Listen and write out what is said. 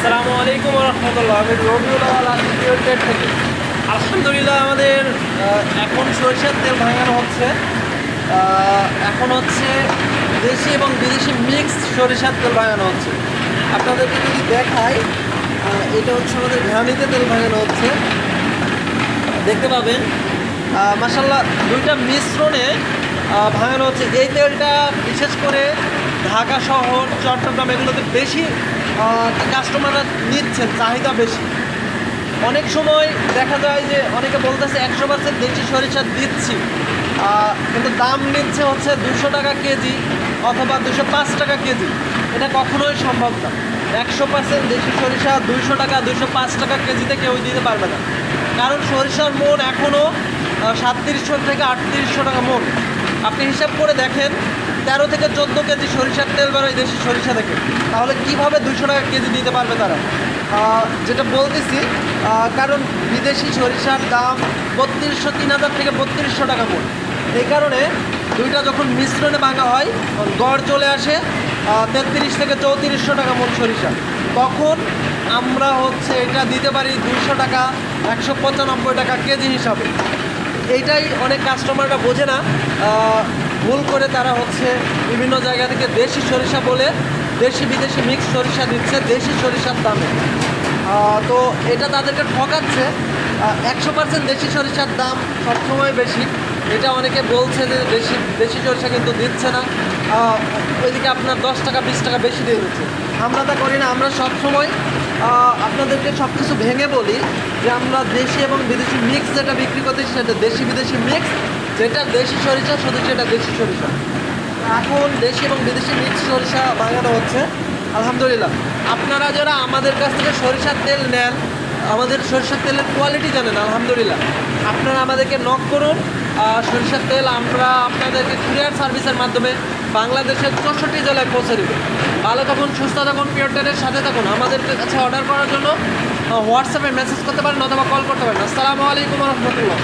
আসসালামু আলাইকুম রহমতুল্লাহ। আমি রবিউল আওয়াল থেকে। আলহামদুলিল্লাহ, আমাদের এখন সরিষার তেল ভাঙানো হচ্ছে। এখন হচ্ছে দেশি এবং বিদেশি মিক্সড সরিষার তেল ভাঙানো হচ্ছে। আপনাদেরকে যদি দেখাই, এটা হচ্ছে আমাদের ঘানিতে তেল ভাঙানো হচ্ছে, দেখতে পাবেন। মাশাআল্লাহ, দুইটা মিশ্রণে ভাঙানো হচ্ছে। এই তেলটা বিশেষ করে ঢাকা শহর, চট্টগ্রাম এগুলোতে বেশি কাস্টমাররা নিচ্ছেন, চাহিদা বেশি। অনেক সময় দেখা যায় যে অনেকে বলতেছে 100% দেশি সরিষা দিচ্ছি, কিন্তু দাম নিচ্ছে হচ্ছে 200 টাকা কেজি অথবা 205 টাকা কেজি। এটা কখনোই সম্ভব না। 100% দেশি সরিষা 200 টাকা 205 টাকা কেজিতে কেউ দিতে পারবে না, কারণ সরিষার মন এখনও 3700 থেকে 3800 টাকা মন। আপনি হিসাব করে দেখেন, 13 থেকে 14 কেজি সরিষার তেল বেরোয় দেশি সরিষা থেকে, তাহলে কিভাবে 200 টাকা কেজি দিতে পারবে তারা? যেটা বলতেছি, কারণ বিদেশি সরিষার দাম 3200, 3000 থেকে 3200 টাকা মন। এই কারণে দুইটা যখন মিশ্রণে ভাঙা হয়, গড় চলে আসে 33 থেকে 3400 টাকা মন সরিষা। তখন আমরা হচ্ছে এটা দিতে পারি 200 টাকা, 195 টাকা কেজি হিসাবে। এইটাই অনেক কাস্টমাররা বোঝে না, ভুল করে তারা হচ্ছে বিভিন্ন জায়গা থেকে দেশি সরিষা বলে দেশি বিদেশি মিক্স সরিষা দিচ্ছে দেশি সরিষার দামে। তো এটা তাদেরকে ঠকাচ্ছে। 100% দেশি সরিষার দাম সবসময় বেশি, এটা অনেকে বলছে যে দেশি সরিষা কিন্তু দিচ্ছে না, ওইদিকে আপনার 10 টাকা 20 টাকা বেশি দিয়ে দিচ্ছে। আমরা তা করি না। আমরা সবসময় আপনাদেরকে সব কিছু ভেঙে বলি যে আমরা দেশি এবং বিদেশি মিক্স যেটা বিক্রি করতেছি সেটা দেশি বিদেশি মিক্স, যেটা দেশি সরিষা শুধু সেটা দেশি সরিষা। এখন দেশি এবং বিদেশি মিক্স সরিষা বানানো হচ্ছে। আলহামদুলিল্লাহ, আপনারা যারা আমাদের কাছ থেকে সরিষার তেল নেন, আমাদের সরিষার তেলের কোয়ালিটি জানেন, আলহামদুলিল্লাহ, আপনারা আমাদেরকে নক করুন। সরিষার তেল আমরা আপনাদেরকে কুরিয়ার সার্ভিসের মাধ্যমে বাংলাদেশের 64 জেলায় পৌঁছে দেবে। ভালো থাকুন, সুস্থ থাকুন, পিওরটেলের সাথে থাকুন। আমাদের কাছে অর্ডার করার জন্য হোয়াটসঅ্যাপে মেসেজ করতে পারেন অথবা কল করতে পারেন। আসসালামু আলাইকুম রহমতুল্লাহ।